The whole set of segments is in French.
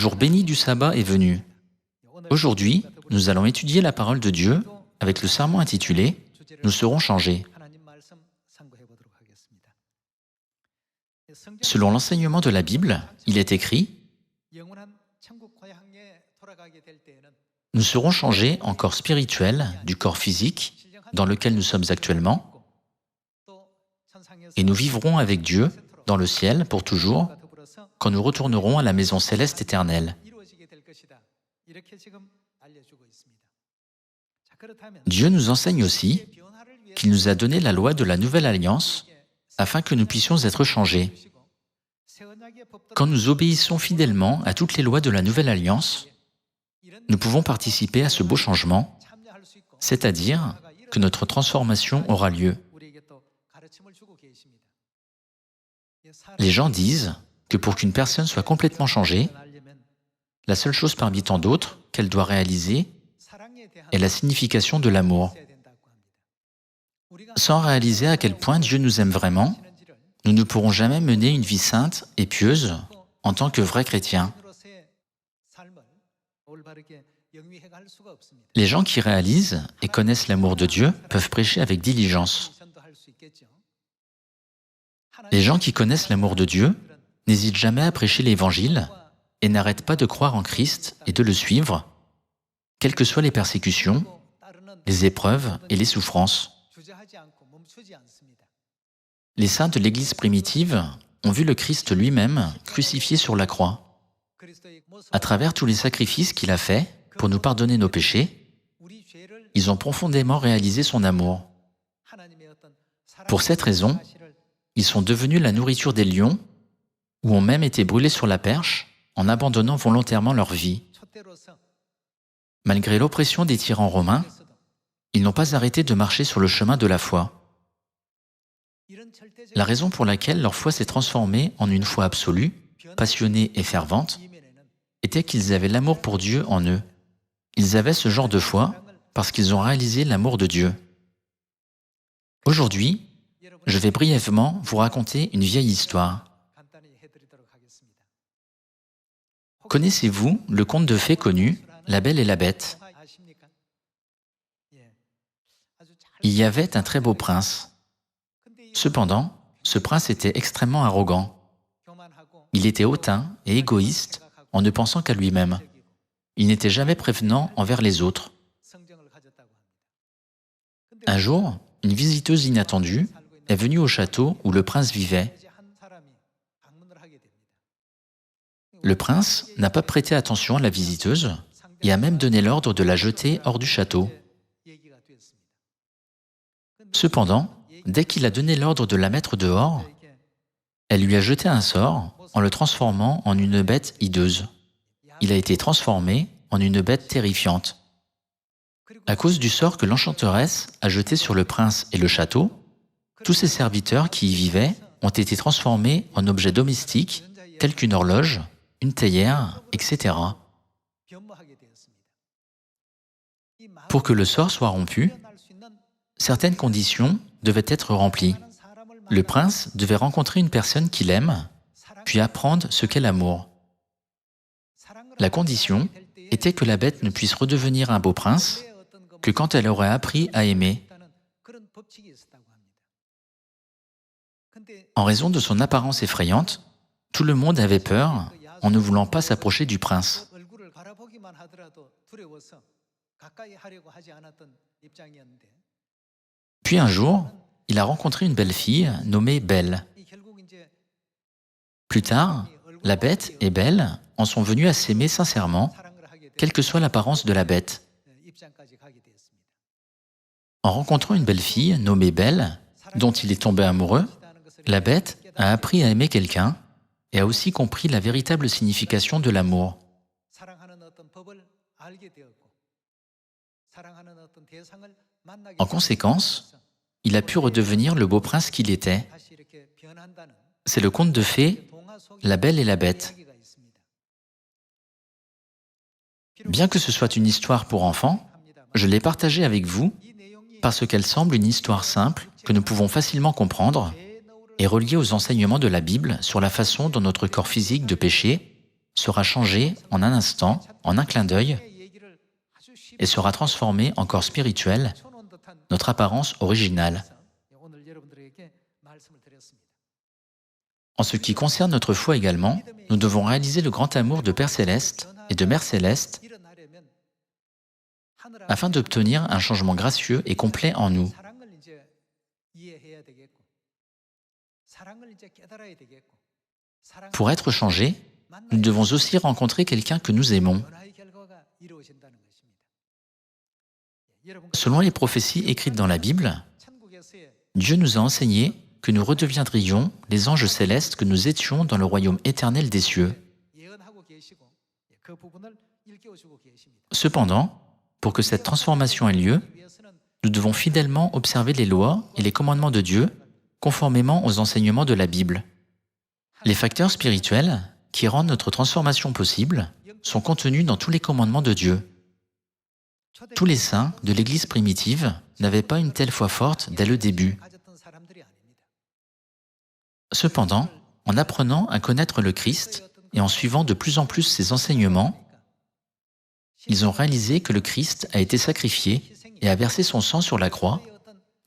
jour béni du sabbat est venu. Aujourd'hui, nous allons étudier la parole de Dieu avec le sermon intitulé « Nous serons changés ». Selon l'enseignement de la Bible, il est écrit « Nous serons changés en corps spirituel du corps physique dans lequel nous sommes actuellement et nous vivrons avec Dieu dans le ciel pour toujours quand nous retournerons à la maison céleste éternelle. » Dieu nous enseigne aussi qu'il nous a donné la loi de la Nouvelle Alliance afin que nous puissions être changés. Quand nous obéissons fidèlement à toutes les lois de la Nouvelle Alliance, nous pouvons participer à ce beau changement, c'est-à-dire que notre transformation aura lieu. Les gens disent que pour qu'une personne soit complètement changée, la seule chose parmi tant d'autres qu'elle doit réaliser est la signification de l'amour. Sans réaliser à quel point Dieu nous aime vraiment, nous ne pourrons jamais mener une vie sainte et pieuse en tant que vrais chrétiens. Les gens qui réalisent et connaissent l'amour de Dieu peuvent prêcher avec diligence. Les gens qui connaissent l'amour de Dieu n'hésitent jamais à prêcher l'Évangile et n'arrêtent pas de croire en Christ et de le suivre, quelles que soient les persécutions, les épreuves et les souffrances. Les saints de l'Église primitive ont vu le Christ lui-même crucifié sur la croix. À travers tous les sacrifices qu'il a faits pour nous pardonner nos péchés, ils ont profondément réalisé son amour. Pour cette raison, ils sont devenus la nourriture des lions ou ont même été brûlés sur la perche en abandonnant volontairement leur vie. Malgré l'oppression des tyrans romains, ils n'ont pas arrêté de marcher sur le chemin de la foi. La raison pour laquelle leur foi s'est transformée en une foi absolue, passionnée et fervente, était qu'ils avaient l'amour pour Dieu en eux. Ils avaient ce genre de foi parce qu'ils ont réalisé l'amour de Dieu. Aujourd'hui, je vais brièvement vous raconter une vieille histoire. Connaissez-vous le conte de fées connu, La Belle et la Bête? Il y avait un très beau prince. Cependant, ce prince était extrêmement arrogant. Il était hautain et égoïste en ne pensant qu'à lui-même. Il n'était jamais prévenant envers les autres. Un jour, une visiteuse inattendue est venue au château où le prince vivait. Le prince n'a pas prêté attention à la visiteuse et a même donné l'ordre de la jeter hors du château. Cependant, dès qu'il a donné l'ordre de la mettre dehors, elle lui a jeté un sort en le transformant en une bête hideuse. Il a été transformé en une bête terrifiante. À cause du sort que l'enchanteresse a jeté sur le prince et le château, tous ses serviteurs qui y vivaient ont été transformés en objets domestiques tels qu'une horloge, une théière, etc. Pour que le sort soit rompu, certaines conditions devaient être remplies. Le prince devait rencontrer une personne qu'il aime, puis apprendre ce qu'est l'amour. La condition était que la bête ne puisse redevenir un beau prince que quand elle aurait appris à aimer. En raison de son apparence effrayante, tout le monde avait peur en ne voulant pas s'approcher du prince. Puis un jour, il a rencontré une belle fille nommée Belle. Plus tard, la bête et Belle en sont venues à s'aimer sincèrement, quelle que soit l'apparence de la bête. En rencontrant une belle fille nommée Belle, dont il est tombé amoureux, la bête a appris à aimer quelqu'un et a aussi compris la véritable signification de l'amour. En conséquence, il a pu redevenir le beau prince qu'il était. C'est le conte de fées, La Belle et la Bête. Bien que ce soit une histoire pour enfants, je l'ai partagée avec vous parce qu'elle semble une histoire simple que nous pouvons facilement comprendre et reliée aux enseignements de la Bible sur la façon dont notre corps physique de péché sera changé en un instant, en un clin d'œil, et sera transformé en corps spirituel, notre apparence originale. En ce qui concerne notre foi également, nous devons réaliser le grand amour de Père Céleste et de Mère Céleste afin d'obtenir un changement gracieux et complet en nous. Pour être changés, nous devons aussi rencontrer quelqu'un que nous aimons. Selon les prophéties écrites dans la Bible, Dieu nous a enseigné que nous redeviendrions les anges célestes que nous étions dans le royaume éternel des cieux. Cependant, pour que cette transformation ait lieu, nous devons fidèlement observer les lois et les commandements de Dieu conformément aux enseignements de la Bible. Les facteurs spirituels qui rendent notre transformation possible sont contenus dans tous les commandements de Dieu. Tous les saints de l'Église primitive n'avaient pas une telle foi forte dès le début. Cependant, en apprenant à connaître le Christ et en suivant de plus en plus ses enseignements, ils ont réalisé que le Christ a été sacrifié et a versé son sang sur la croix,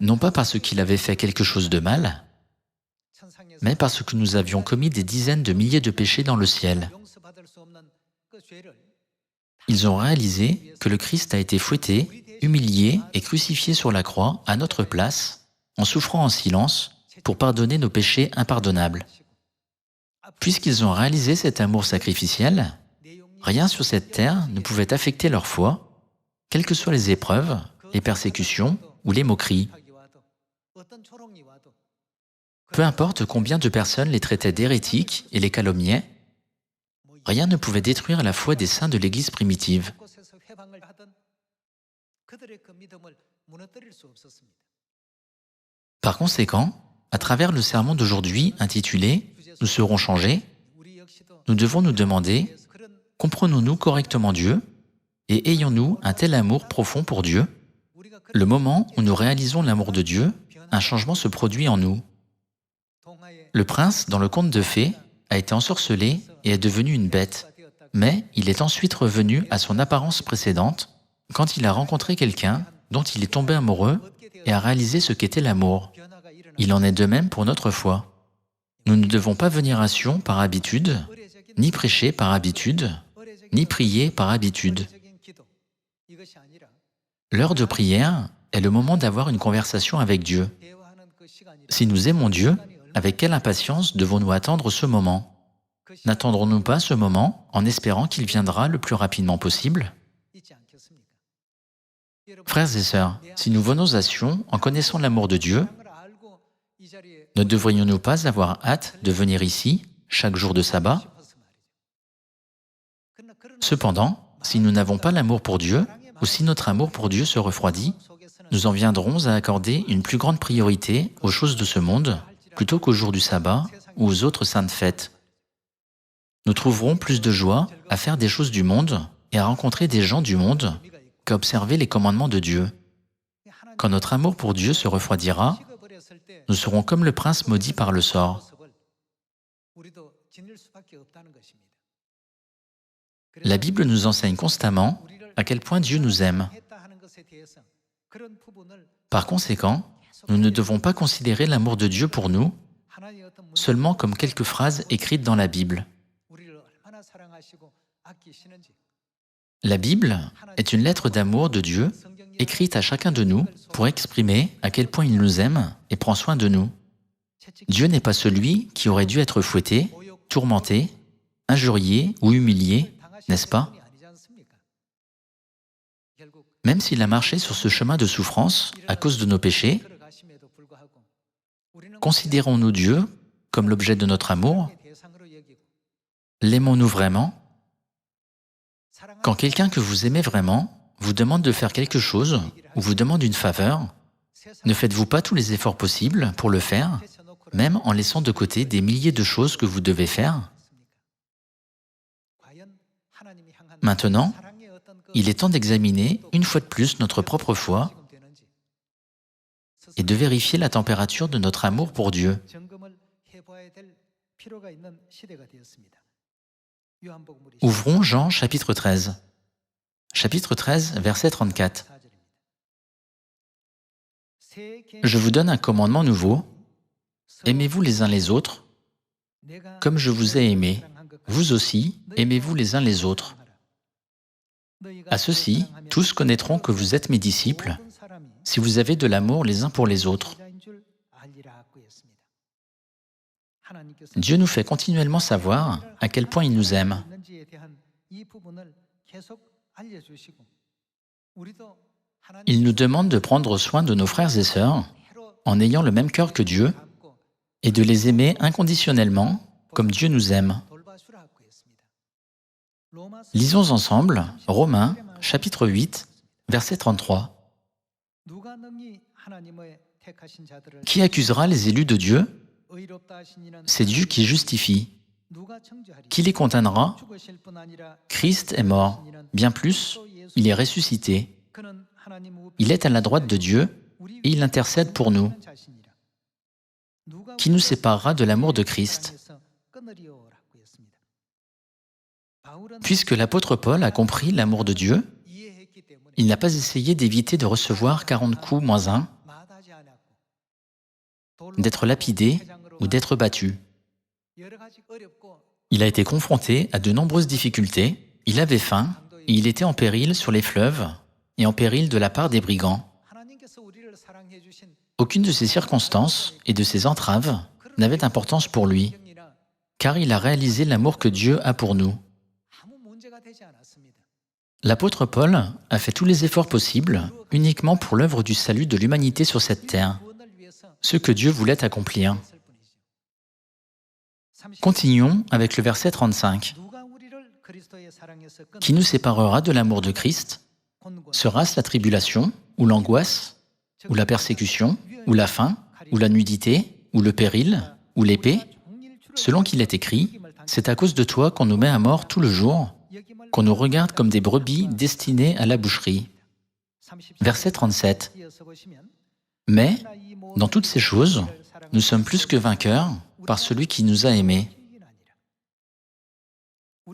non pas parce qu'il avait fait quelque chose de mal, mais parce que nous avions commis des dizaines de milliers de péchés dans le ciel. Ils ont réalisé que le Christ a été fouetté, humilié et crucifié sur la croix à notre place, en souffrant en silence, pour pardonner nos péchés impardonnables. Puisqu'ils ont réalisé cet amour sacrificiel, rien sur cette terre ne pouvait affecter leur foi, quelles que soient les épreuves, les persécutions ou les moqueries. Peu importe combien de personnes les traitaient d'hérétiques et les calomniaient, rien ne pouvait détruire la foi des saints de l'Église primitive. Par conséquent, à travers le sermon d'aujourd'hui intitulé « Nous serons changés », nous devons nous demander « Comprenons-nous correctement Dieu et ayons-nous un tel amour profond pour Dieu ?» Le moment où nous réalisons l'amour de Dieu, un changement se produit en nous. Le prince, dans le conte de fées, a été ensorcelé et est devenu une bête, mais il est ensuite revenu à son apparence précédente quand il a rencontré quelqu'un dont il est tombé amoureux et a réalisé ce qu'était l'amour. Il en est de même pour notre foi. Nous ne devons pas venir à Sion par habitude, ni prêcher par habitude, ni prier par habitude. L'heure de prière est le moment d'avoir une conversation avec Dieu. Si nous aimons Dieu, avec quelle impatience devons-nous attendre ce moment? N'attendrons-nous pas ce moment en espérant qu'il viendra le plus rapidement possible? Frères et sœurs, si nous venons à Sion en connaissant l'amour de Dieu, ne devrions-nous pas avoir hâte de venir ici, chaque jour de sabbat? Cependant, si nous n'avons pas l'amour pour Dieu, ou si notre amour pour Dieu se refroidit, nous en viendrons à accorder une plus grande priorité aux choses de ce monde, plutôt qu'au jour du sabbat ou aux autres saintes fêtes. Nous trouverons plus de joie à faire des choses du monde et à rencontrer des gens du monde qu'à observer les commandements de Dieu. Quand notre amour pour Dieu se refroidira, nous serons comme le prince maudit par le sort. La Bible nous enseigne constamment à quel point Dieu nous aime. Par conséquent, nous ne devons pas considérer l'amour de Dieu pour nous seulement comme quelques phrases écrites dans la Bible. La Bible est une lettre d'amour de Dieu écrite à chacun de nous pour exprimer à quel point il nous aime et prend soin de nous. Dieu n'est pas celui qui aurait dû être fouetté, tourmenté, injurié ou humilié, n'est-ce pas? Même s'il a marché sur ce chemin de souffrance à cause de nos péchés, considérons-nous Dieu comme l'objet de notre amour? L'aimons-nous vraiment? Quand quelqu'un que vous aimez vraiment vous demande de faire quelque chose ou vous demande une faveur, ne faites-vous pas tous les efforts possibles pour le faire, même en laissant de côté des milliers de choses que vous devez faire? Maintenant, il est temps d'examiner une fois de plus notre propre foi et de vérifier la température de notre amour pour Dieu. Ouvrons Jean chapitre 13. Chapitre 13, verset 34. Je vous donne un commandement nouveau. Aimez-vous les uns les autres, comme je vous ai aimé. Vous aussi, aimez-vous les uns les autres. À ceci, tous connaîtront que vous êtes mes disciples, si vous avez de l'amour les uns pour les autres. Dieu nous fait continuellement savoir à quel point il nous aime. Il nous demande de prendre soin de nos frères et sœurs en ayant le même cœur que Dieu et de les aimer inconditionnellement comme Dieu nous aime. Lisons ensemble Romains, chapitre 8, verset 33. Qui accusera les élus de Dieu? C'est Dieu qui justifie. Qui les condamnera? Christ est mort. Bien plus, il est ressuscité. Il est à la droite de Dieu et il intercède pour nous. Qui nous séparera de l'amour de Christ? Puisque l'apôtre Paul a compris l'amour de Dieu, il n'a pas essayé d'éviter de recevoir 40 coups moins un, d'être lapidé ou d'être battu. Il a été confronté à de nombreuses difficultés, il avait faim et il était en péril sur les fleuves et en péril de la part des brigands. Aucune de ces circonstances et de ces entraves n'avait d'importance pour lui, car il a réalisé l'amour que Dieu a pour nous. L'apôtre Paul a fait tous les efforts possibles uniquement pour l'œuvre du salut de l'humanité sur cette terre, ce que Dieu voulait accomplir. Continuons avec le verset 35. Qui nous séparera de l'amour de Christ? Sera-ce la tribulation, ou l'angoisse, ou la persécution, ou la faim, ou la nudité, ou le péril, ou l'épée? Selon qu'il est écrit, c'est à cause de toi qu'on nous met à mort tout le jour, qu'on nous regarde comme des brebis destinées à la boucherie. Verset 37. Mais, dans toutes ces choses, nous sommes plus que vainqueurs par celui qui nous a aimés.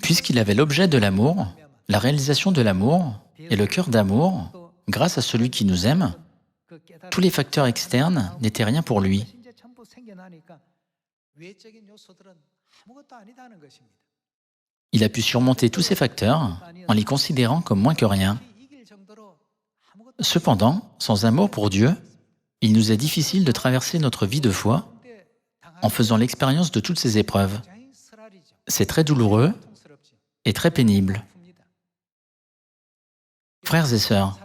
Puisqu'il avait l'objet de l'amour, la réalisation de l'amour et le cœur d'amour, grâce à celui qui nous aime, tous les facteurs externes n'étaient rien pour lui. Il a pu surmonter tous ces facteurs en les considérant comme moins que rien. Cependant, sans amour pour Dieu, il nous est difficile de traverser notre vie de foi en faisant l'expérience de toutes ces épreuves. C'est très douloureux et très pénible. Frères et sœurs,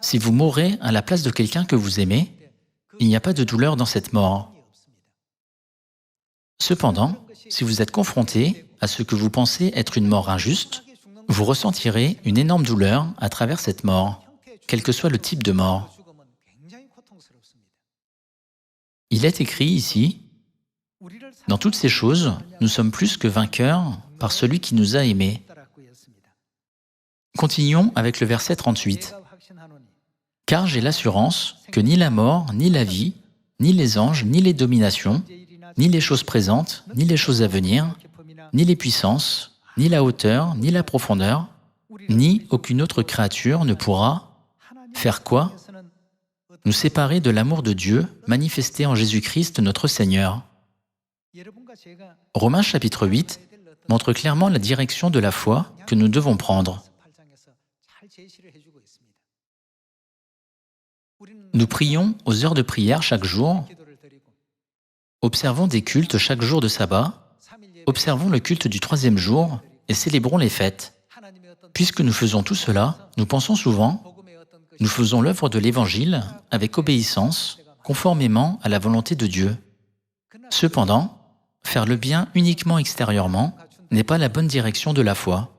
si vous mourrez à la place de quelqu'un que vous aimez, il n'y a pas de douleur dans cette mort. Cependant, si vous êtes confronté à ce que vous pensez être une mort injuste, vous ressentirez une énorme douleur à travers cette mort, quel que soit le type de mort. Il est écrit ici, « Dans toutes ces choses, nous sommes plus que vainqueurs par celui qui nous a aimés. » Continuons avec le verset 38. « Car j'ai l'assurance que ni la mort, ni la vie, ni les anges, ni les dominations, ni les choses présentes, ni les choses à venir, ni les puissances, ni la hauteur, ni la profondeur, ni aucune autre créature ne pourra faire quoi? Nous séparer de l'amour de Dieu manifesté en Jésus-Christ notre Seigneur. » Romains chapitre 8 montre clairement la direction de la foi que nous devons prendre. Nous prions aux heures de prière chaque jour, observons des cultes chaque jour de sabbat, observons le culte du 3e jour et célébrons les fêtes. Puisque nous faisons tout cela, nous pensons souvent, nous faisons l'œuvre de l'Évangile avec obéissance, conformément à la volonté de Dieu. Cependant, faire le bien uniquement extérieurement n'est pas la bonne direction de la foi.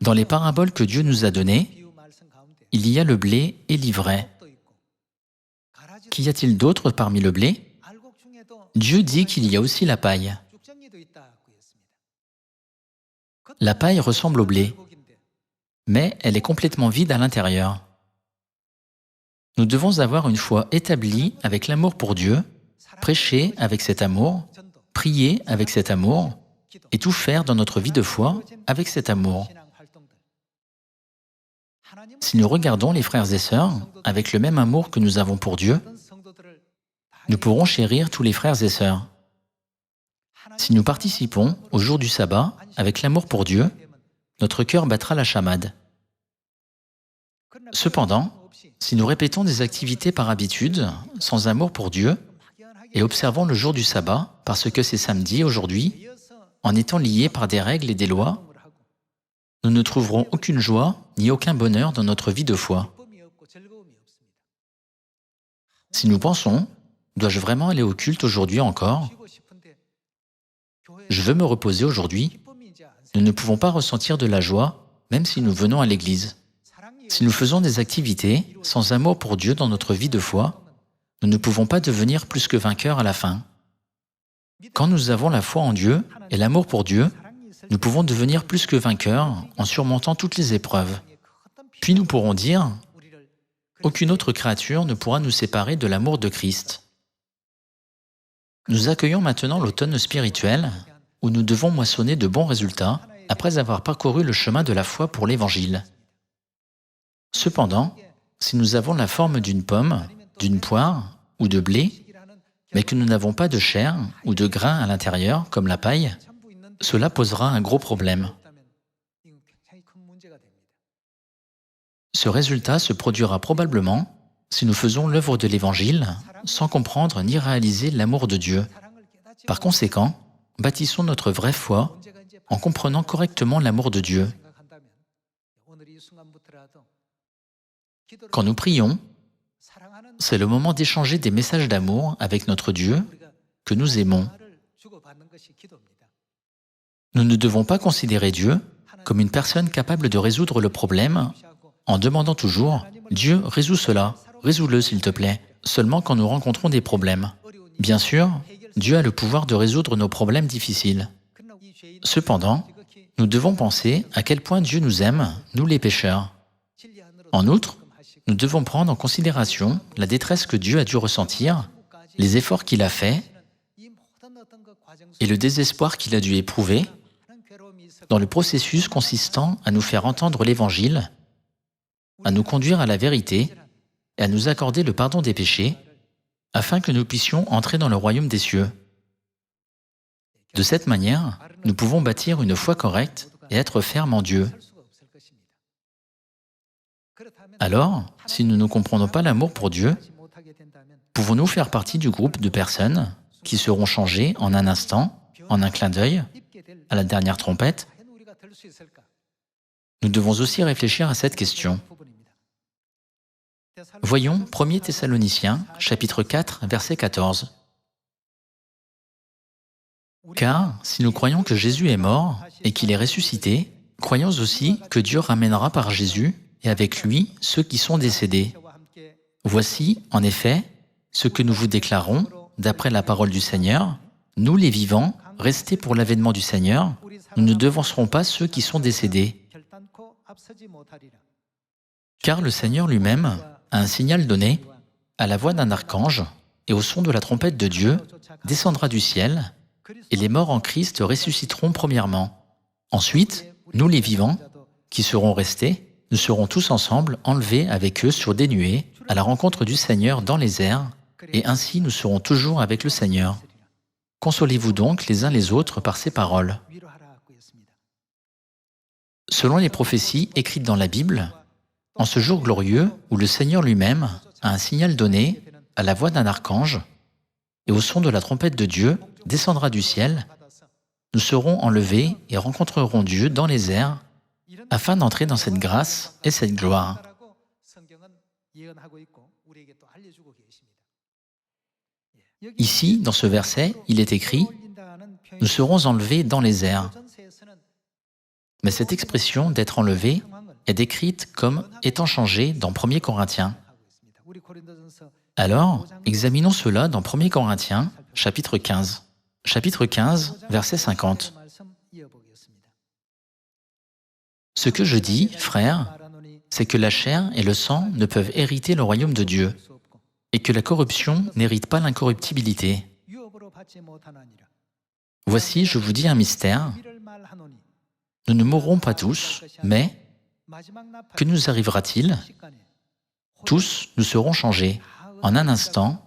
Dans les paraboles que Dieu nous a données, il y a le blé et l'ivraie. Qu'y a-t-il d'autre parmi le blé? Dieu dit qu'il y a aussi la paille. La paille ressemble au blé, mais elle est complètement vide à l'intérieur. Nous devons avoir une foi établie avec l'amour pour Dieu, prêcher avec cet amour, prier avec cet amour, et tout faire dans notre vie de foi avec cet amour. Si nous regardons les frères et sœurs avec le même amour que nous avons pour Dieu, nous pourrons chérir tous les frères et sœurs. Si nous participons au jour du sabbat avec l'amour pour Dieu, notre cœur battra la chamade. Cependant, si nous répétons des activités par habitude, sans amour pour Dieu, et observons le jour du sabbat, parce que c'est samedi aujourd'hui, en étant liés par des règles et des lois, nous ne trouverons aucune joie ni aucun bonheur dans notre vie de foi. Si nous pensons, dois-je vraiment aller au culte aujourd'hui encore? Je veux me reposer aujourd'hui. Nous ne pouvons pas ressentir de la joie, même si nous venons à l'église. Si nous faisons des activités sans amour pour Dieu dans notre vie de foi, nous ne pouvons pas devenir plus que vainqueurs à la fin. Quand nous avons la foi en Dieu et l'amour pour Dieu, nous pouvons devenir plus que vainqueurs en surmontant toutes les épreuves. Puis nous pourrons dire, aucune autre créature ne pourra nous séparer de l'amour de Christ. Nous accueillons maintenant l'automne spirituel, où nous devons moissonner de bons résultats après avoir parcouru le chemin de la foi pour l'Évangile. Cependant, si nous avons la forme d'une pomme, d'une poire ou de blé, mais que nous n'avons pas de chair ou de grain à l'intérieur, comme la paille, cela posera un gros problème. Ce résultat se produira probablement si nous faisons l'œuvre de l'Évangile sans comprendre ni réaliser l'amour de Dieu. Par conséquent, bâtissons notre vraie foi en comprenant correctement l'amour de Dieu. Quand nous prions, c'est le moment d'échanger des messages d'amour avec notre Dieu que nous aimons. Nous ne devons pas considérer Dieu comme une personne capable de résoudre le problème en demandant toujours « Dieu, résous cela, résous-le s'il te plaît », seulement quand nous rencontrons des problèmes. Bien sûr, Dieu a le pouvoir de résoudre nos problèmes difficiles. Cependant, nous devons penser à quel point Dieu nous aime, nous les pécheurs. En outre, nous devons prendre en considération la détresse que Dieu a dû ressentir, les efforts qu'il a faits et le désespoir qu'il a dû éprouver dans le processus consistant à nous faire entendre l'Évangile, à nous conduire à la vérité et à nous accorder le pardon des péchés, afin que nous puissions entrer dans le royaume des cieux. De cette manière, nous pouvons bâtir une foi correcte et être fermes en Dieu. Alors, si nous ne comprenons pas l'amour pour Dieu, pouvons-nous faire partie du groupe de personnes qui seront changées en un instant, en un clin d'œil, à la dernière trompette? Nous devons aussi réfléchir à cette question. Voyons 1 Thessaloniciens, chapitre 4, verset 14. Car si nous croyons que Jésus est mort et qu'il est ressuscité, croyons aussi que Dieu ramènera par Jésus et avec lui ceux qui sont décédés. Voici, en effet, ce que nous vous déclarons, d'après la parole du Seigneur, nous les vivants, restés pour l'avènement du Seigneur, nous ne devancerons pas ceux qui sont décédés. Car le Seigneur lui-même a un signal donné, à la voix d'un archange et au son de la trompette de Dieu, descendra du ciel, et les morts en Christ ressusciteront premièrement. Ensuite, nous les vivants, qui serons restés, nous serons tous ensemble enlevés avec eux sur des nuées, à la rencontre du Seigneur dans les airs, et ainsi nous serons toujours avec le Seigneur. Consolez-vous donc les uns les autres par ces paroles. Selon les prophéties écrites dans la Bible, en ce jour glorieux où le Seigneur lui-même a un signal donné, à la voix d'un archange, et au son de la trompette de Dieu, descendra du ciel, nous serons enlevés et rencontrerons Dieu dans les airs, afin d'entrer dans cette grâce et cette gloire. Ici, dans ce verset, il est écrit « Nous serons enlevés dans les airs ». Mais cette expression d'être enlevé est décrite comme étant changé dans 1 Corinthiens. Alors, examinons cela dans 1 Corinthiens, chapitre 15. Chapitre 15, verset 50. Ce que je dis, frères, c'est que la chair et le sang ne peuvent hériter le royaume de Dieu, et que la corruption n'hérite pas l'incorruptibilité. Voici, je vous dis un mystère, nous ne mourrons pas tous, mais que nous arrivera-t-il? Tous nous serons changés, en un instant,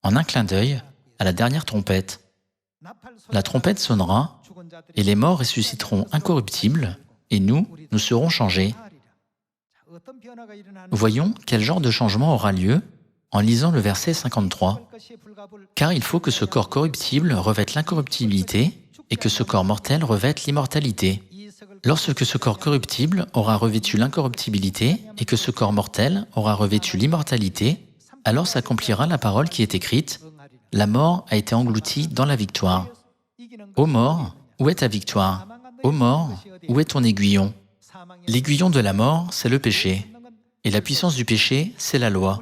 en un clin d'œil, à la dernière trompette. La trompette sonnera, et les morts ressusciteront incorruptibles, et nous serons changés. Voyons quel genre de changement aura lieu en lisant le verset 53. Car il faut que ce corps corruptible revête l'incorruptibilité et que ce corps mortel revête l'immortalité. Lorsque ce corps corruptible aura revêtu l'incorruptibilité et que ce corps mortel aura revêtu l'immortalité, alors s'accomplira la parole qui est écrite, « La mort a été engloutie dans la victoire. Ô mort, où est ta victoire? Ô mort, où est ton aiguillon? » L'aiguillon de la mort, c'est le péché, et la puissance du péché, c'est la loi.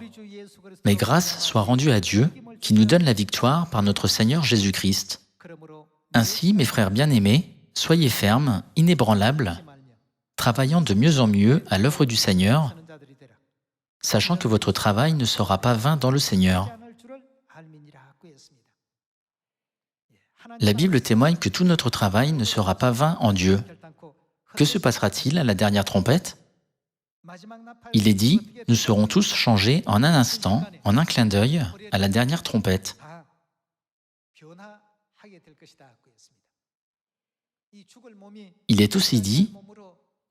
Mais grâce soit rendue à Dieu, qui nous donne la victoire par notre Seigneur Jésus-Christ. Ainsi, mes frères bien-aimés, soyez fermes, inébranlables, travaillant de mieux en mieux à l'œuvre du Seigneur, sachant que votre travail ne sera pas vain dans le Seigneur. La Bible témoigne que tout notre travail ne sera pas vain en Dieu. Que se passera-t-il à la dernière trompette? Il est dit, nous serons tous changés en un instant, en un clin d'œil, à la dernière trompette. Il est aussi dit,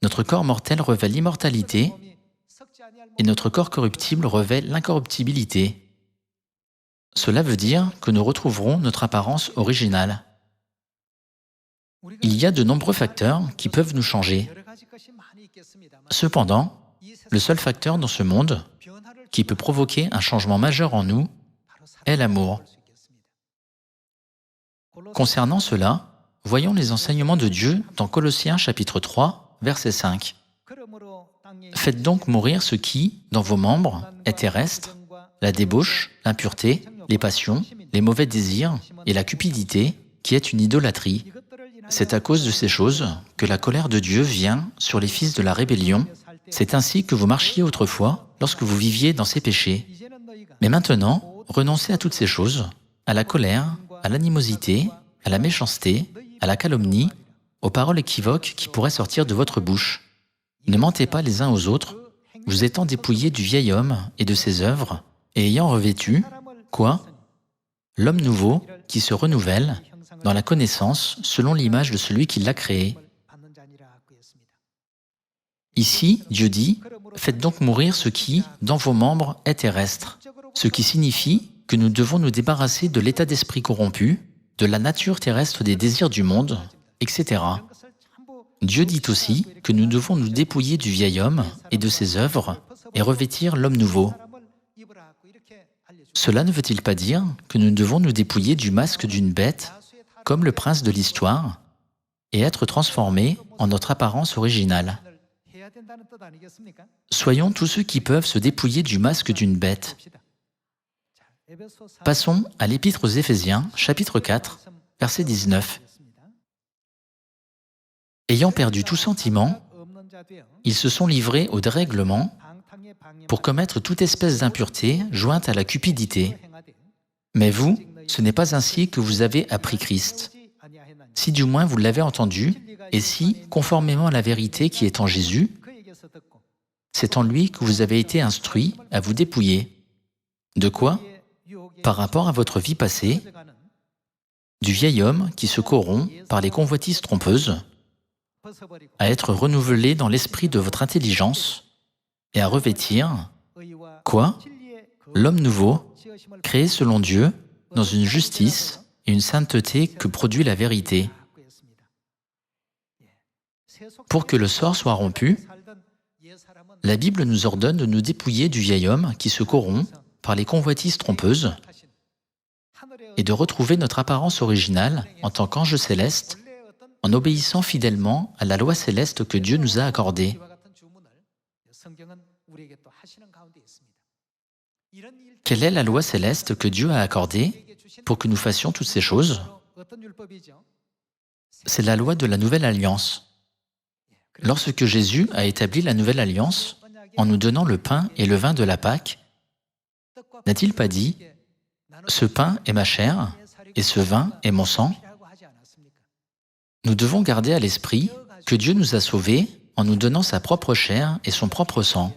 notre corps mortel revêt l'immortalité et notre corps corruptible revêt l'incorruptibilité. Cela veut dire que nous retrouverons notre apparence originale. Il y a de nombreux facteurs qui peuvent nous changer. Cependant, le seul facteur dans ce monde qui peut provoquer un changement majeur en nous est l'amour. Concernant cela, voyons les enseignements de Dieu dans Colossiens chapitre 3, verset 5. Faites donc mourir ce qui, dans vos membres, est terrestre, la débauche, l'impureté, les passions, les mauvais désirs et la cupidité, qui est une idolâtrie. C'est à cause de ces choses que la colère de Dieu vient sur les fils de la rébellion. C'est ainsi que vous marchiez autrefois lorsque vous viviez dans ces péchés. Mais maintenant, renoncez à toutes ces choses, à la colère, à l'animosité, à la méchanceté, à la calomnie, aux paroles équivoques qui pourraient sortir de votre bouche. Ne mentez pas les uns aux autres, vous étant dépouillés du vieil homme et de ses œuvres, et ayant revêtu, quoi? L'homme nouveau qui se renouvelle dans la connaissance selon l'image de celui qui l'a créé. Ici, Dieu dit, « Faites donc mourir ce qui, dans vos membres, est terrestre », ce qui signifie que nous devons nous débarrasser de l'état d'esprit corrompu, de la nature terrestre des désirs du monde, etc. Dieu dit aussi que nous devons nous dépouiller du vieil homme et de ses œuvres et revêtir l'homme nouveau. Cela ne veut-il pas dire que nous devons nous dépouiller du masque d'une bête, comme le prince de l'histoire, et être transformés en notre apparence originale? Soyons tous ceux qui peuvent se dépouiller du masque d'une bête. Passons à l'Épître aux Éphésiens, chapitre 4, verset 19. Ayant perdu tout sentiment, ils se sont livrés au dérèglement pour commettre toute espèce d'impureté jointe à la cupidité. Mais vous, ce n'est pas ainsi que vous avez appris Christ. Si du moins vous l'avez entendu, et si, conformément à la vérité qui est en Jésus, c'est en lui que vous avez été instruits à vous dépouiller. De quoi? Par rapport à votre vie passée, du vieil homme qui se corrompt par les convoitises trompeuses, à être renouvelé dans l'esprit de votre intelligence et à revêtir, quoi? L'homme nouveau, créé selon Dieu, dans une justice et une sainteté que produit la vérité. Pour que le sort soit rompu, la Bible nous ordonne de nous dépouiller du vieil homme qui se corrompt par les convoitises trompeuses et de retrouver notre apparence originale en tant qu'ange céleste, en obéissant fidèlement à la loi céleste que Dieu nous a accordée. Quelle est la loi céleste que Dieu a accordée pour que nous fassions toutes ces choses? C'est la loi de la Nouvelle Alliance. Lorsque Jésus a établi la Nouvelle Alliance, en nous donnant le pain et le vin de la Pâque, n'a-t-il pas dit « Ce pain est ma chair et ce vin est mon sang » Nous devons garder à l'esprit que Dieu nous a sauvés en nous donnant sa propre chair et son propre sang.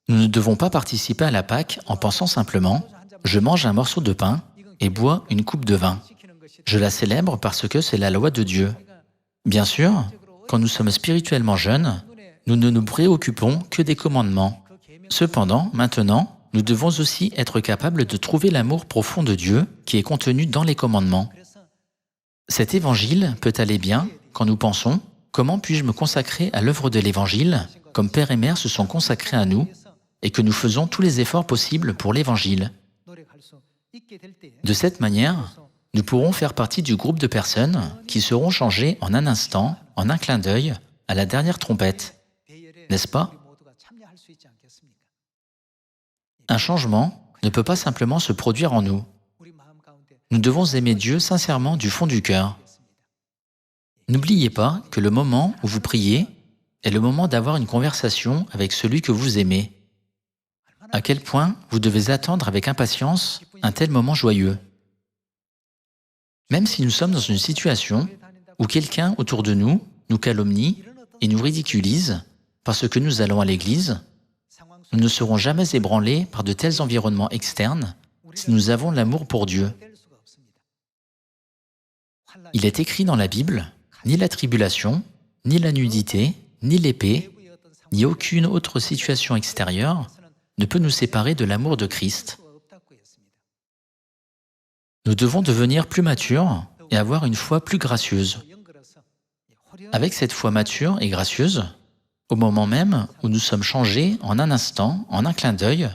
Nous ne devons pas participer à la Pâque en pensant simplement « je mange un morceau de pain et bois une coupe de vin. Je la célèbre parce que c'est la loi de Dieu. » Bien sûr, quand nous sommes spirituellement jeunes, nous ne nous préoccupons que des commandements. Cependant, maintenant, nous devons aussi être capables de trouver l'amour profond de Dieu qui est contenu dans les commandements. Cet évangile peut aller bien quand nous pensons « comment puis-je me consacrer à l'œuvre de l'évangile comme Père et Mère se sont consacrés à nous ?» et que nous faisons tous les efforts possibles pour l'évangile. De cette manière, nous pourrons faire partie du groupe de personnes qui seront changées en un instant, en un clin d'œil, à la dernière trompette. N'est-ce pas? Un changement ne peut pas simplement se produire en nous. Nous devons aimer Dieu sincèrement du fond du cœur. N'oubliez pas que le moment où vous priez est le moment d'avoir une conversation avec celui que vous aimez. À quel point vous devez attendre avec impatience un tel moment joyeux. Même si nous sommes dans une situation où quelqu'un autour de nous calomnie et nous ridiculise parce que nous allons à l'église, nous ne serons jamais ébranlés par de tels environnements externes si nous avons l'amour pour Dieu. Il est écrit dans la Bible, ni la tribulation, ni la nudité, ni l'épée, ni aucune autre situation extérieure ne peut nous séparer de l'amour de Christ. Nous devons devenir plus matures et avoir une foi plus gracieuse. Avec cette foi mature et gracieuse, au moment même où nous sommes changés en un instant, en un clin d'œil,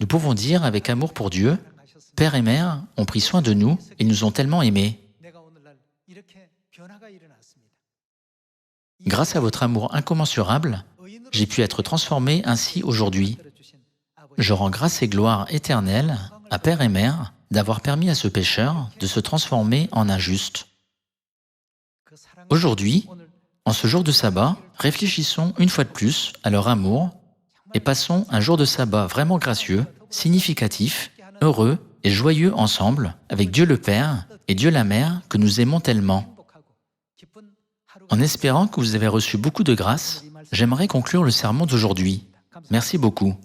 nous pouvons dire avec amour pour Dieu, « Père et Mère ont pris soin de nous et nous ont tellement aimés. Grâce à votre amour incommensurable, j'ai pu être transformé ainsi aujourd'hui. Je rends grâce et gloire éternelle à Père et Mère d'avoir permis à ce pécheur de se transformer en un juste. » Aujourd'hui, en ce jour de sabbat, réfléchissons une fois de plus à leur amour et passons un jour de sabbat vraiment gracieux, significatif, heureux et joyeux ensemble avec Dieu le Père et Dieu la Mère que nous aimons tellement. En espérant que vous avez reçu beaucoup de grâce, j'aimerais conclure le sermon d'aujourd'hui. Merci beaucoup.